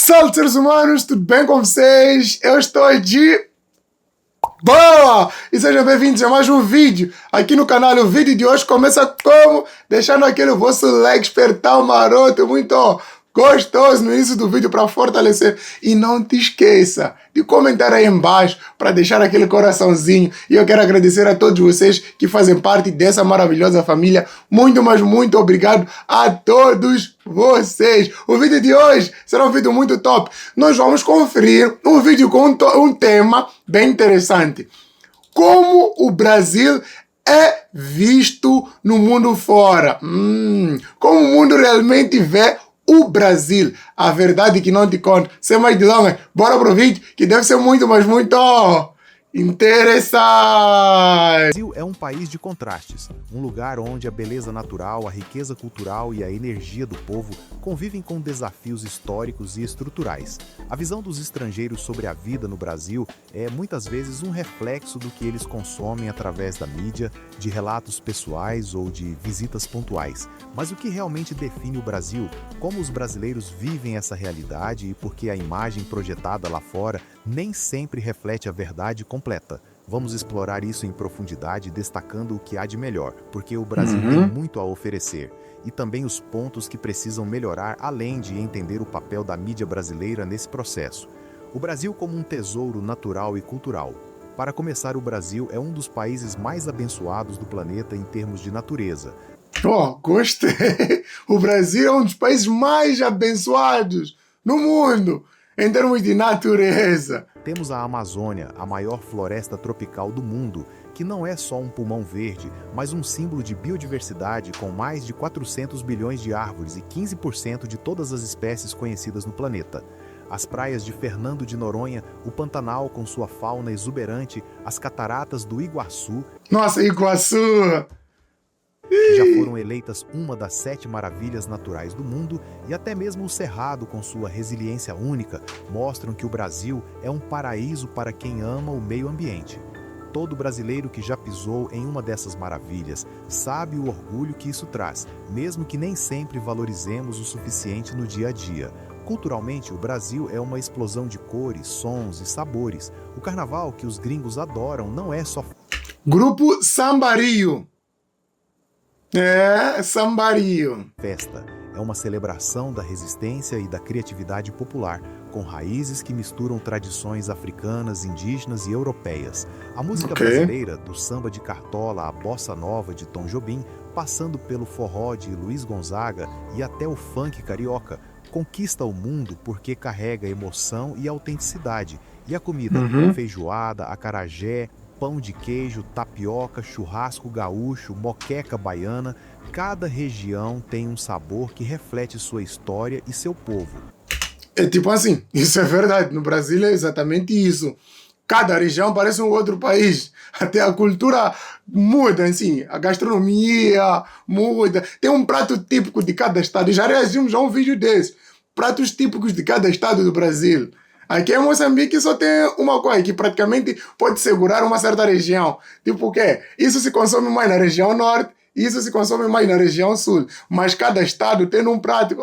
Salve, seres humanos, tudo bem com vocês? Eu estou de boa! E sejam bem-vindos a mais um vídeo aqui no canal. O vídeo de hoje começa como? Deixando aquele vosso like espertão maroto, muito gostoso no início do vídeo para fortalecer. E não te esqueça de comentar aí embaixo para deixar aquele coraçãozinho. E eu quero agradecer a todos vocês que fazem parte dessa maravilhosa família. Muito, mas muito obrigado a todos vocês. O vídeo de hoje será um vídeo muito top. Nós vamos conferir um vídeo com um tema bem interessante. Como o Brasil é visto no mundo fora. Como o mundo realmente vê o Brasil. A verdade que não te conto. Sem mais delongas, bora pro vídeo que deve ser muito, mas muito interessante. O Brasil é um país de contrastes, um lugar onde a beleza natural, a riqueza cultural e a energia do povo convivem com desafios históricos e estruturais. A visão dos estrangeiros sobre a vida no Brasil é muitas vezes um reflexo do que eles consomem através da mídia, de relatos pessoais ou de visitas pontuais. Mas o que realmente define o Brasil? Como os brasileiros vivem essa realidade e por que a imagem projetada lá fora nem sempre reflete a verdade completa. Vamos explorar isso em profundidade, destacando o que há de melhor, porque o Brasil tem muito a oferecer, e também os pontos que precisam melhorar, além de entender o papel da mídia brasileira nesse processo. O Brasil como um tesouro natural e cultural. Para começar, o Brasil é um dos países mais abençoados do planeta em termos de natureza. Gostei! O Brasil é um dos países mais abençoados no mundo em termos de natureza. Temos a Amazônia, a maior floresta tropical do mundo, que não é só um pulmão verde, mas um símbolo de biodiversidade com mais de 400 bilhões de árvores e 15% de todas as espécies conhecidas no planeta. As praias de Fernando de Noronha, o Pantanal com sua fauna exuberante, as cataratas do Iguaçu... Nossa, Iguaçu! Que já foram eleitas uma das 7 maravilhas naturais do mundo, e até mesmo o Cerrado, com sua resiliência única, mostram que o Brasil é um paraíso para quem ama o meio ambiente. Todo brasileiro que já pisou em uma dessas maravilhas sabe o orgulho que isso traz, mesmo que nem sempre valorizemos o suficiente no dia a dia. Culturalmente, o Brasil é uma explosão de cores, sons e sabores. O carnaval que os gringos adoram não é só... Grupo Sambario. Sambario. Festa. É uma celebração da resistência e da criatividade popular, com raízes que misturam tradições africanas, indígenas e europeias. A música brasileira, do samba de Cartola à bossa nova de Tom Jobim, passando pelo forró de Luiz Gonzaga e até o funk carioca, conquista o mundo porque carrega emoção e autenticidade. E a comida, feijoada, acarajé, pão de queijo, tapioca, churrasco gaúcho, moqueca baiana, cada região tem um sabor que reflete sua história e seu povo. É tipo assim, isso é verdade, no Brasil é exatamente isso. Cada região parece um outro país, até a cultura muda, assim, a gastronomia muda, tem um prato típico de cada estado, já reagimos a um vídeo desse, pratos típicos de cada estado do Brasil. Aqui em Moçambique só tem uma coisa que praticamente pode segurar uma certa região. Tipo o quê? Isso se consome mais na região norte, isso se consome mais na região sul. Mas cada estado tem um prato.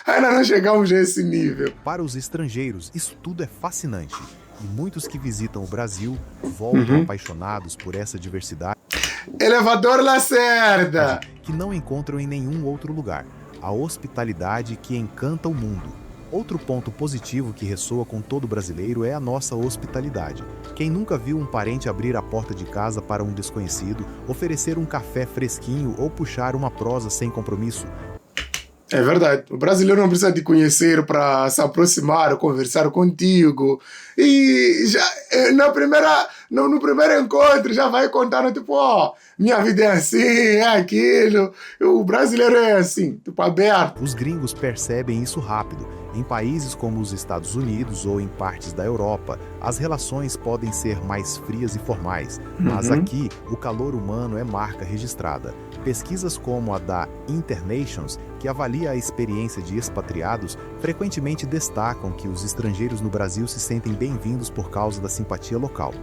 Ainda não chegamos a esse nível. Para os estrangeiros, isso tudo é fascinante. E muitos que visitam o Brasil voltam apaixonados por essa diversidade. Elevador Lacerda! Que não encontram em nenhum outro lugar. A hospitalidade que encanta o mundo. Outro ponto positivo que ressoa com todo brasileiro é a nossa hospitalidade. Quem nunca viu um parente abrir a porta de casa para um desconhecido, oferecer um café fresquinho ou puxar uma prosa sem compromisso? É verdade. O brasileiro não precisa de conhecer para se aproximar, conversar contigo. E já no primeiro encontro já vai contando, tipo, minha vida é assim, é aquilo. O brasileiro é assim, tipo, aberto. Os gringos percebem isso rápido. Em países como os Estados Unidos ou em partes da Europa, as relações podem ser mais frias e formais, mas aqui o calor humano é marca registrada. Pesquisas como a da Internations, que avalia a experiência de expatriados, frequentemente destacam que os estrangeiros no Brasil se sentem bem-vindos por causa da simpatia local.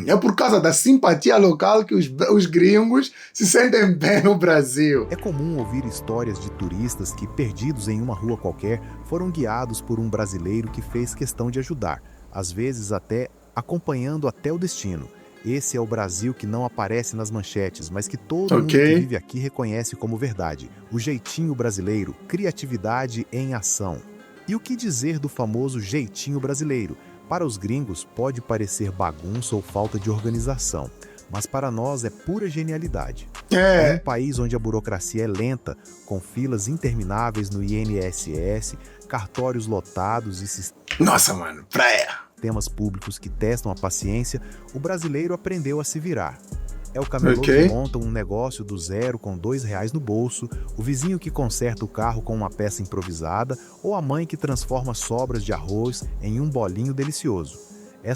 É por causa da simpatia local que os gringos se sentem bem no Brasil. É comum ouvir histórias de turistas que, perdidos em uma rua qualquer, foram guiados por um brasileiro que fez questão de ajudar, às vezes até acompanhando até o destino. Esse é o Brasil que não aparece nas manchetes, mas que todo mundo que vive aqui reconhece como verdade. O jeitinho brasileiro, criatividade em ação. E o que dizer do famoso jeitinho brasileiro? Para os gringos pode parecer bagunça ou falta de organização, mas para nós é pura genialidade. É um país onde a burocracia é lenta, com filas intermináveis no INSS, cartórios lotados e Nossa, mano, praia! Sistemas públicos que testam a paciência, o brasileiro aprendeu a se virar. É o camelô que monta um negócio do zero com R$2 no bolso, o vizinho que conserta o carro com uma peça improvisada ou a mãe que transforma sobras de arroz em um bolinho delicioso.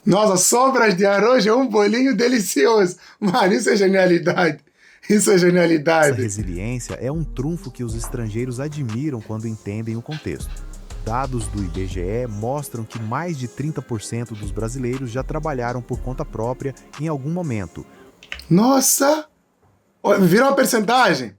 Nossa, sobras de arroz é um bolinho delicioso. Mano, isso é genialidade. Isso é genialidade. Essa resiliência é um trunfo que os estrangeiros admiram quando entendem o contexto. Dados do IBGE mostram que mais de 30% dos brasileiros já trabalharam por conta própria em algum momento. Nossa! Virou uma percentagem?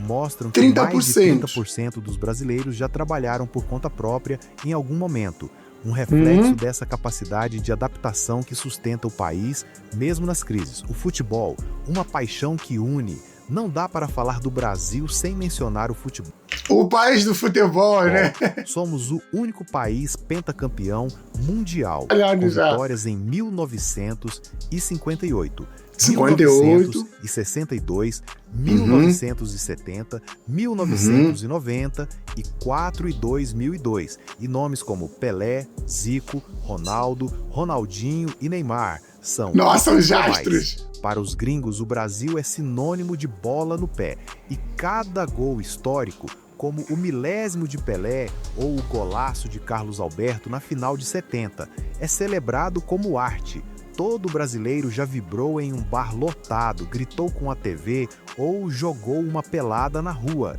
Mostram que 30%. Mais de 30% dos brasileiros já trabalharam por conta própria em algum momento. Um reflexo dessa capacidade de adaptação que sustenta o país, mesmo nas crises. O futebol, uma paixão que une. Não dá para falar do Brasil sem mencionar o futebol. O país do futebol, né? Somos o único país pentacampeão mundial, com vitórias em 1958, 1962, 1970, 1990 e 4 e 2002. E nomes como Pelé, Zico, Ronaldo, Ronaldinho e Neymar são... Nossa, os astros! Para os gringos, o Brasil é sinônimo de bola no pé. E cada gol histórico, como o milésimo de Pelé ou o golaço de Carlos Alberto na final de 70, é celebrado como arte. Todo brasileiro já vibrou em um bar lotado, gritou com a TV ou jogou uma pelada na rua.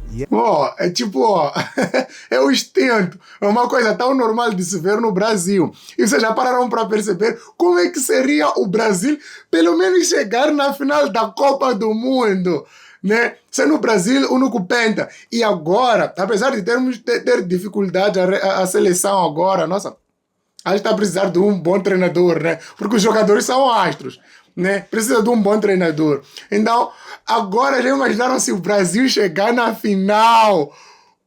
É tipo, é o instinto. É uma coisa tão normal de se ver no Brasil. E vocês já pararam para perceber como é que seria o Brasil pelo menos chegar na final da Copa do Mundo, né? Sendo o Brasil o único penta. E agora, apesar de termos ter dificuldade a seleção agora, nossa... A gente está a precisar de um bom treinador, né? Porque os jogadores são astros, né? Precisa de um bom treinador. Então, agora já imaginaram se o Brasil chegar na final,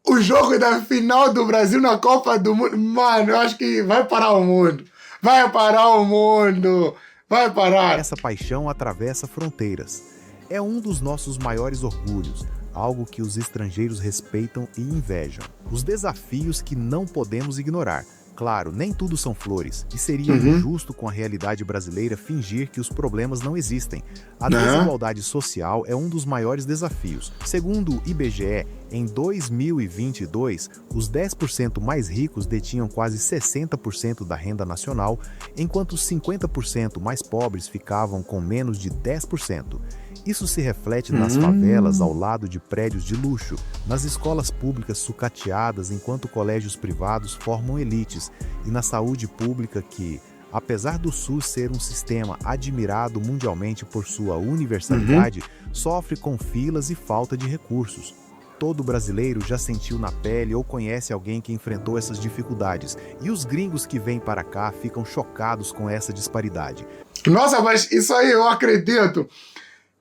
o jogo da final do Brasil na Copa do Mundo. Mano, eu acho que vai parar o mundo. Vai parar o mundo. Vai parar. Essa paixão atravessa fronteiras. É um dos nossos maiores orgulhos. Algo que os estrangeiros respeitam e invejam. Os desafios que não podemos ignorar. Claro, nem tudo são flores, e seria injusto com a realidade brasileira fingir que os problemas não existem. A desigualdade social é um dos maiores desafios. Segundo o IBGE, em 2022, os 10% mais ricos detinham quase 60% da renda nacional, enquanto os 50% mais pobres ficavam com menos de 10%. Isso se reflete nas favelas ao lado de prédios de luxo, nas escolas públicas sucateadas enquanto colégios privados formam elites e na saúde pública que, apesar do SUS ser um sistema admirado mundialmente por sua universalidade, sofre com filas e falta de recursos. Todo brasileiro já sentiu na pele ou conhece alguém que enfrentou essas dificuldades, e os gringos que vêm para cá ficam chocados com essa disparidade. Nossa, mas isso aí eu acredito.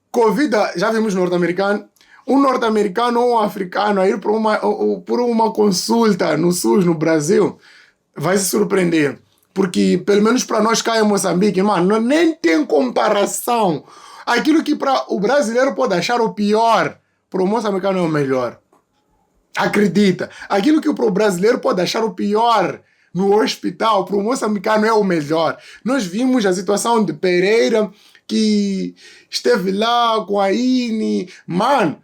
Covid, já vimos norte-americano, um norte-americano ou um africano a ir por uma consulta no SUS no Brasil, vai se surpreender. Porque, pelo menos para nós cá em Moçambique, mano, nem tem comparação. Aquilo que para o brasileiro pode achar o pior, para o moçambicano é o melhor. Acredita. Aquilo que para o brasileiro pode achar o pior no hospital, para o moçambicano é o melhor. Nós vimos a situação de Pereira, que esteve lá com a INE. Mano,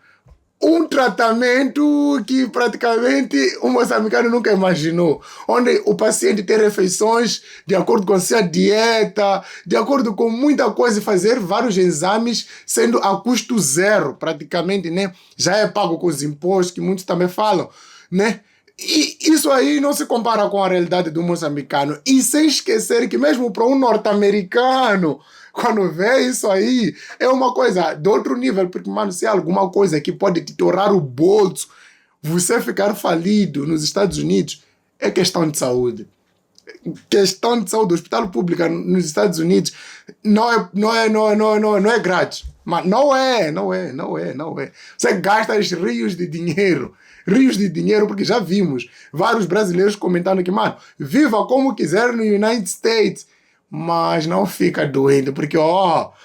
um tratamento que praticamente o moçambicano nunca imaginou. Onde o paciente tem refeições de acordo com a sua dieta, de acordo com muita coisa, e fazer vários exames, sendo a custo zero, praticamente, né? Já é pago com os impostos, que muitos também falam, né? E isso aí não se compara com a realidade do moçambicano. E sem esquecer que mesmo para um norte-americano, quando vê isso aí, é uma coisa de outro nível. Porque, mano, se há alguma coisa que pode te torrar o bolso, você ficar falido nos Estados Unidos, é questão de saúde. Questão de saúde, o hospital público nos Estados Unidos não é grátis. Mas não é. Você gasta rios de dinheiro, porque já vimos vários brasileiros comentando que, mano, viva como quiser no United States, mas não fica doente, porque,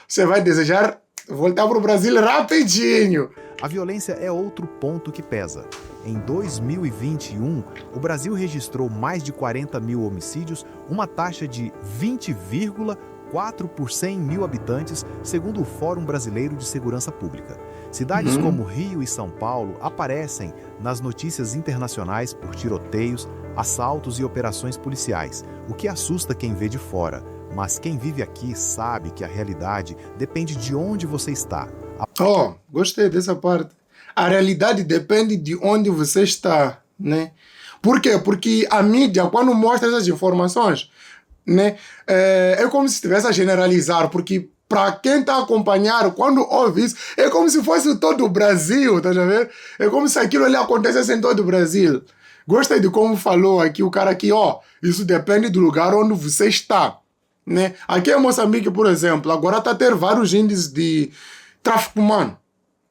você vai desejar voltar para o Brasil rapidinho. A violência é outro ponto que pesa. Em 2021, o Brasil registrou mais de 40 mil homicídios, uma taxa de 20,4 por 100 mil habitantes, segundo o Fórum Brasileiro de Segurança Pública. Cidades como Rio e São Paulo aparecem nas notícias internacionais por tiroteios, assaltos e operações policiais, o que assusta quem vê de fora. Mas quem vive aqui sabe que a realidade depende de onde você está. Gostei dessa parte. A realidade depende de onde você está, né? Por quê? Porque a mídia, quando mostra essas informações, né, é como se estivesse a generalizar, porque para quem está a acompanhar, quando ouve isso, é como se fosse todo o Brasil, tá vendo? É como se aquilo ali acontecesse em todo o Brasil. Gostei de como falou aqui o cara aqui, isso depende do lugar onde você está, né? Aqui em Moçambique, por exemplo, agora está a ter vários índices de tráfico humano,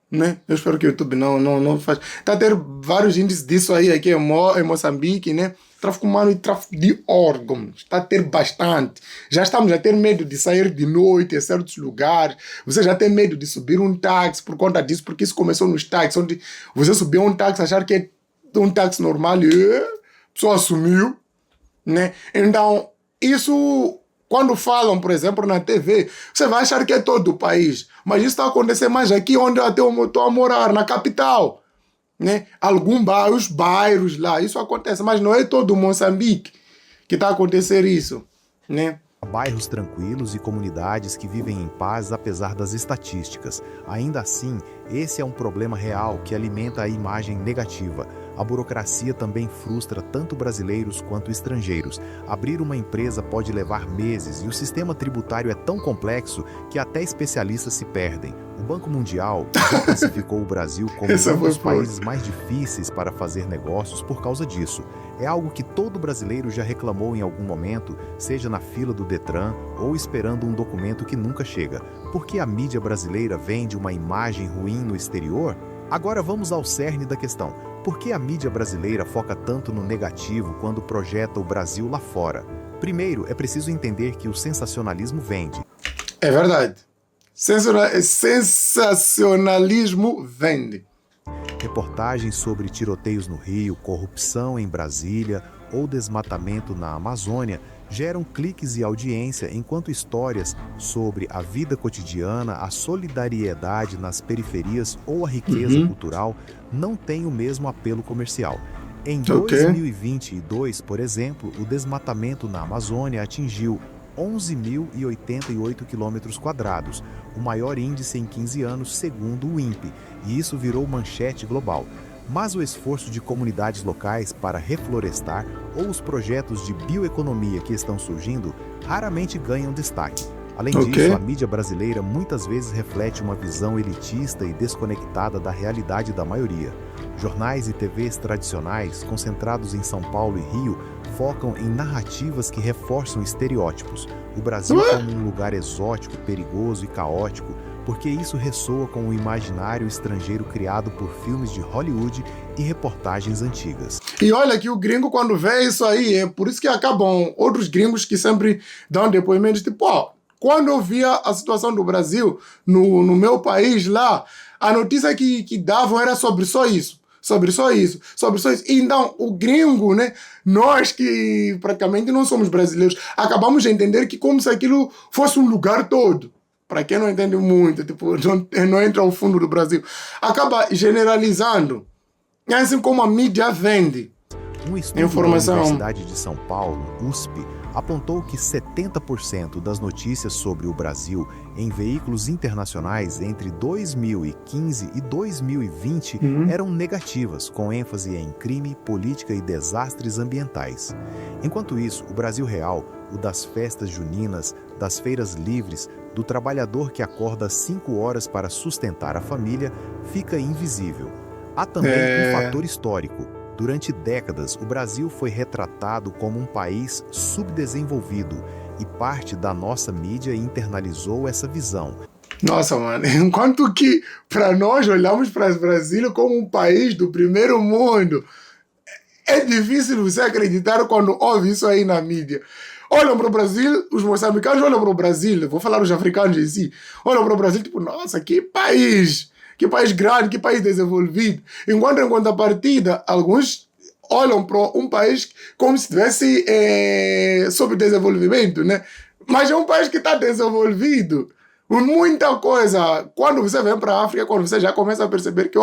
né? Eu espero que o YouTube não faz. Está a ter vários índices disso aí aqui em Moçambique, né? Tráfico humano e tráfico de órgãos. Está a ter bastante. Já estamos a ter medo de sair de noite em certos lugares. Você já tem medo de subir um táxi por conta disso, porque isso começou nos táxis, onde você subiu um táxi, achar que é um táxi normal e a pessoa sumiu, né? Então, isso, quando falam, por exemplo, na TV, você vai achar que é todo o país. Mas isso está a acontecer mais aqui onde eu estou a morar, na capital, né? Os bairros lá, isso acontece. Mas não é todo Moçambique que está a acontecer isso, né? Bairros tranquilos e comunidades que vivem em paz apesar das estatísticas. Ainda assim, esse é um problema real que alimenta a imagem negativa. A burocracia também frustra tanto brasileiros quanto estrangeiros. Abrir uma empresa pode levar meses e o sistema tributário é tão complexo que até especialistas se perdem. O Banco Mundial já classificou o Brasil como um dos países mais difíceis para fazer negócios por causa disso. É algo que todo brasileiro já reclamou em algum momento, seja na fila do Detran ou esperando um documento que nunca chega. Por que a mídia brasileira vende uma imagem ruim no exterior? Agora vamos ao cerne da questão. Por que a mídia brasileira foca tanto no negativo quando projeta o Brasil lá fora? Primeiro, é preciso entender que o sensacionalismo vende. É verdade. Sensacionalismo vende. Reportagens sobre tiroteios no Rio, corrupção em Brasília ou desmatamento na Amazônia geram cliques e audiência, enquanto histórias sobre a vida cotidiana, a solidariedade nas periferias ou a riqueza cultural não têm o mesmo apelo comercial. Em 2022, por exemplo, o desmatamento na Amazônia atingiu 11.088 km², o maior índice em 15 anos, segundo o INPE, e isso virou manchete global. Mas o esforço de comunidades locais para reflorestar ou os projetos de bioeconomia que estão surgindo raramente ganham destaque. Além disso, a mídia brasileira muitas vezes reflete uma visão elitista e desconectada da realidade da maioria. Jornais e TVs tradicionais, concentrados em São Paulo e Rio, focam em narrativas que reforçam estereótipos. O Brasil como um lugar exótico, perigoso e caótico, porque isso ressoa com o imaginário estrangeiro criado por filmes de Hollywood e reportagens antigas. E olha que o gringo, quando vê isso aí, é por isso que acabam outros gringos que sempre dão depoimentos tipo, quando eu via a situação do Brasil no meu país lá, a notícia que davam era sobre só isso. Então, o gringo, né, nós que praticamente não somos brasileiros, acabamos de entender que como se aquilo fosse um lugar todo. Para quem não entende muito, tipo, não entra ao fundo do Brasil, acaba generalizando. É assim como a mídia vende. Um estudo da Universidade de São Paulo, USP, apontou que 70% das notícias sobre o Brasil em veículos internacionais entre 2015 e 2020 eram negativas, com ênfase em crime, política e desastres ambientais. Enquanto isso, o Brasil real, o das festas juninas, das feiras livres, do trabalhador que acorda 5 horas para sustentar a família, fica invisível. Há também um fator histórico. Durante décadas, o Brasil foi retratado como um país subdesenvolvido e parte da nossa mídia internalizou essa visão. Nossa, mano, enquanto que para nós olhamos para o Brasil como um país do primeiro mundo, é difícil você acreditar quando ouve isso aí na mídia. Olham para o Brasil, os moçambicanos olham para o Brasil, vou falar os africanos em si, olham para o Brasil tipo, nossa, que país grande, que país desenvolvido. Enquanto em contrapartida, alguns olham para um país como se estivesse sob desenvolvimento, né? Mas é um país que está desenvolvido. Muita coisa. Quando você vem para a África, quando você já começa a perceber que,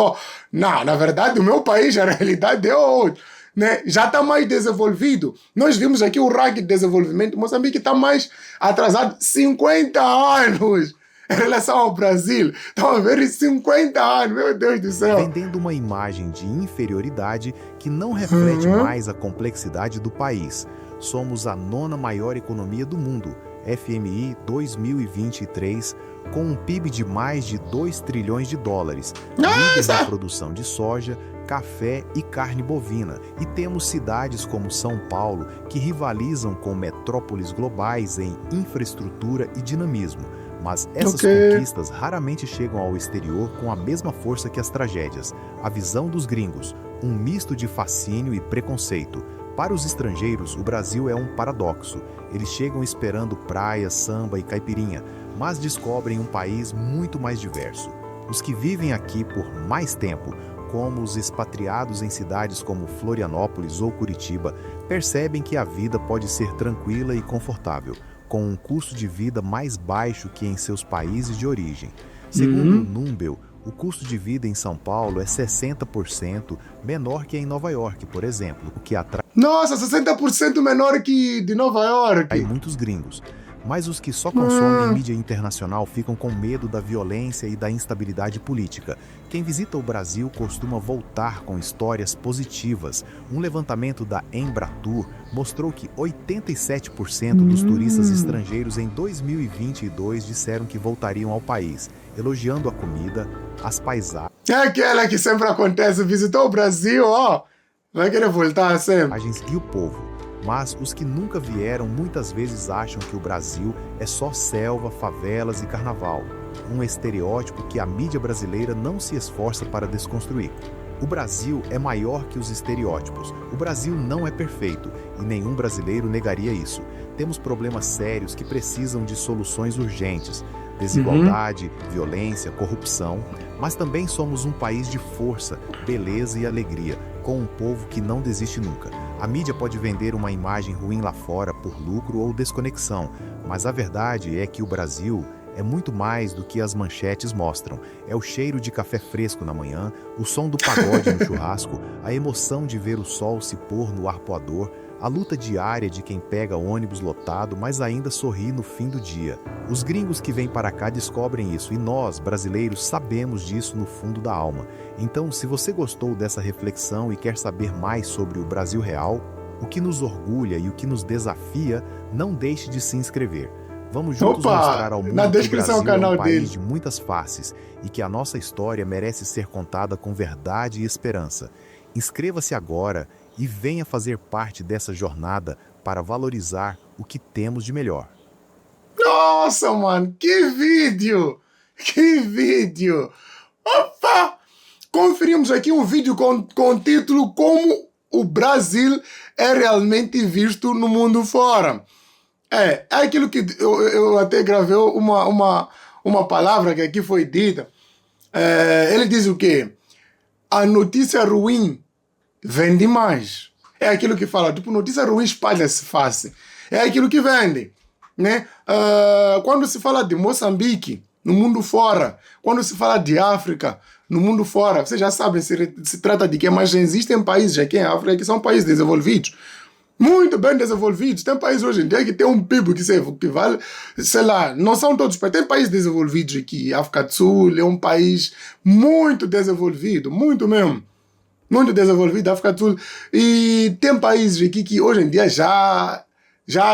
na verdade, o meu país, a realidade é outra. Né? Já está mais desenvolvido. Nós vimos aqui o ranking de desenvolvimento. Moçambique está mais atrasado 50 anos em relação ao Brasil. Estão a ver 50 anos, meu Deus do céu. Vendendo uma imagem de inferioridade que não reflete mais a complexidade do país. Somos a 9ª maior economia do mundo, FMI 2023, com um PIB de mais de 2 trilhões de dólares, líder na produção de soja, café e carne bovina. E temos cidades como São Paulo que rivalizam com metrópoles globais em infraestrutura e dinamismo. Mas essas conquistas raramente chegam ao exterior com a mesma força que as tragédias. A visão dos gringos, um misto de fascínio e preconceito. Para os estrangeiros, o Brasil é um paradoxo. Eles chegam esperando praia, samba e caipirinha, mas descobrem um país muito mais diverso. Os que vivem aqui por mais tempo, como os expatriados em cidades como Florianópolis ou Curitiba, percebem que a vida pode ser tranquila e confortável, com um custo de vida mais baixo que em seus países de origem. Segundo o Numbel, o custo de vida em São Paulo é 60% menor que em Nova York, por exemplo, o que atrai... Nossa, 60% menor que de Nova York! Aí muitos gringos. Mas os que só consomem mídia internacional ficam com medo da violência e da instabilidade política. Quem visita o Brasil costuma voltar com histórias positivas. Um levantamento da Embratur mostrou que 87% dos turistas estrangeiros em 2022 disseram que voltariam ao país, elogiando a comida, as paisagens... É aquela que sempre acontece, visitou o Brasil, vai querer voltar sempre. ...e o povo. Mas os que nunca vieram muitas vezes acham que o Brasil é só selva, favelas e carnaval. Um estereótipo que a mídia brasileira não se esforça para desconstruir. O Brasil é maior que os estereótipos. O Brasil não é perfeito e nenhum brasileiro negaria isso. Temos problemas sérios que precisam de soluções urgentes. Desigualdade, violência, corrupção. Mas também somos um país de força, beleza e alegria, com um povo que não desiste nunca. A mídia pode vender uma imagem ruim lá fora por lucro ou desconexão, mas a verdade é que o Brasil é muito mais do que as manchetes mostram. É o cheiro de café fresco na manhã, o som do pagode no churrasco, a emoção de ver o sol se pôr no arpoador, a luta diária de quem pega ônibus lotado, mas ainda sorri no fim do dia. Os gringos que vêm para cá descobrem isso e nós, brasileiros, sabemos disso no fundo da alma. Então, se você gostou dessa reflexão e quer saber mais sobre o Brasil real, o que nos orgulha e o que nos desafia, não deixe de se inscrever. Vamos juntos mostrar ao mundo que o Brasil é um país de muitas faces e que a nossa história merece ser contada com verdade e esperança. Inscreva-se agora e venha fazer parte dessa jornada para valorizar o que temos de melhor. Nossa, mano, que vídeo! Que vídeo! Opa! Conferimos aqui um vídeo com o título Como o Brasil é realmente visto no mundo fora. É aquilo que eu até gravei uma palavra que aqui foi dita. Ele diz o quê? A notícia ruim vende mais. É aquilo que fala, tipo, notícia ruim espalha-se fácil. É aquilo que vende, né? Quando se fala de Moçambique, no mundo fora. Quando se fala de África, no mundo fora, vocês já sabem, se trata de quê? Mas existem países aqui em África que são países desenvolvidos, muito bem desenvolvidos. Tem países hoje em dia que tem um PIB que vale, sei lá, não são todos, tem países desenvolvidos aqui. A África do Sul é um país muito desenvolvido, muito mesmo. Muito desenvolvido, a África do Sul. E tem países aqui que hoje em dia já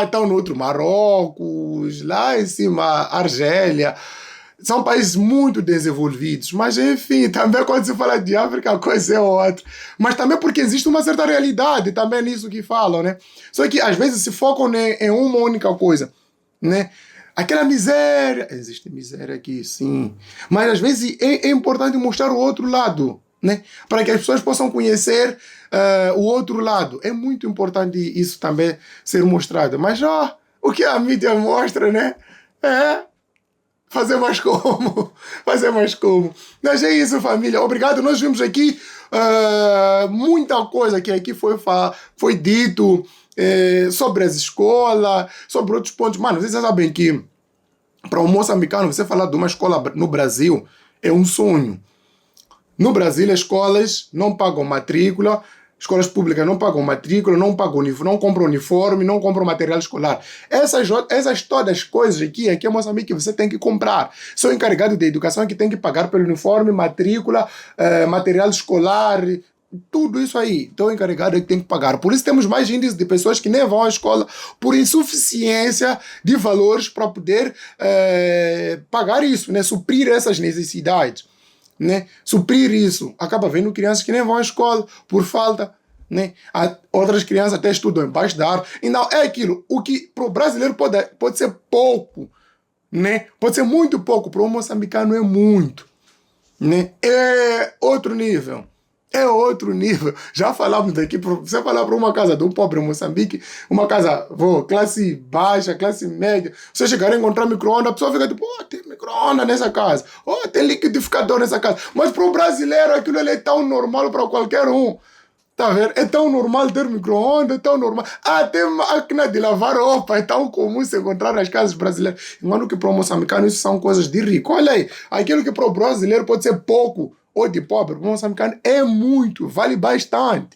estão no outro, Marrocos, lá em cima, Argélia. São países muito desenvolvidos, mas enfim, também quando se fala de África, a coisa é outra. Mas também porque existe uma certa realidade também nisso que falam, né? Só que às vezes se focam em uma única coisa, né? Aquela miséria, existe miséria aqui, sim, mas às vezes é importante mostrar o outro lado, né? Para que as pessoas possam conhecer o outro lado. É muito importante isso também ser mostrado. Mas o que a mídia mostra, né? Fazer mais como. Fazer mais como. Mas é isso, família. Obrigado. Nós vimos aqui muita coisa que aqui foi dito sobre as escolas, sobre outros pontos. Mano, vocês sabem que para um moçambicano, você falar de uma escola no Brasil é um sonho. No Brasil, as escolas não pagam matrícula, escolas públicas não pagam matrícula, não compram uniforme, não compram material escolar. Essas todas as coisas aqui em Moçambique você tem que comprar. Sou encarregado de educação que tem que pagar pelo uniforme, matrícula, material escolar, tudo isso aí. Estou encarregado que tem que pagar. Por isso temos mais índice de pessoas que nem vão à escola por insuficiência de valores para poder pagar isso, né? Suprir essas necessidades. Né? Suprir isso. Acaba vendo crianças que nem vão à escola por falta, né? Outras crianças até estudam embaixo da árvore. Então é aquilo. O que para o brasileiro pode ser pouco, né? Pode ser muito pouco, para o moçambicano é muito, né? É outro nível. É outro nível. Já falávamos daqui, você falar para uma casa de um pobre em Moçambique, uma casa, classe baixa, classe média, você chegar a encontrar micro-ondas, a pessoa fica tipo, tem micro-ondas nessa casa, tem liquidificador nessa casa. Mas para o brasileiro aquilo é tão normal para qualquer um. Tá vendo? É tão normal ter micro-ondas, é tão normal. Até máquina de lavar roupa é tão comum se encontrar nas casas brasileiras. Enquanto que para o moçambicano isso são coisas de rico. Olha aí, aquilo que para o brasileiro pode ser pouco, ou de pobre, o moçambicano é muito, vale bastante.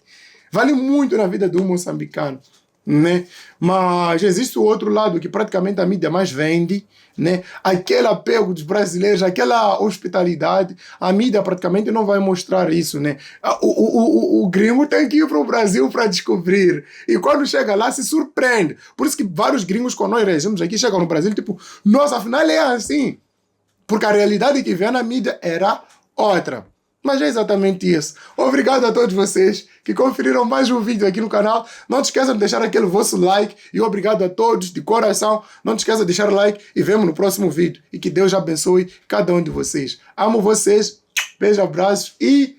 Vale muito na vida do moçambicano, né? Mas existe o outro lado que praticamente a mídia mais vende, né? Aquele apego dos brasileiros, aquela hospitalidade, a mídia praticamente não vai mostrar isso, né? O gringo tem que ir para o Brasil para descobrir. E quando chega lá, se surpreende. Por isso que vários gringos, quando nós reagimos aqui, chegam no Brasil, tipo, nossa, afinal é assim. Porque a realidade que vem na mídia era outra. Mas é exatamente isso. Obrigado a todos vocês que conferiram mais um vídeo aqui no canal. Não te esqueçam de deixar aquele vosso like. E obrigado a todos de coração. Não te esqueçam de deixar like e vemos no próximo vídeo. E que Deus abençoe cada um de vocês. Amo vocês. Beijo, abraços e...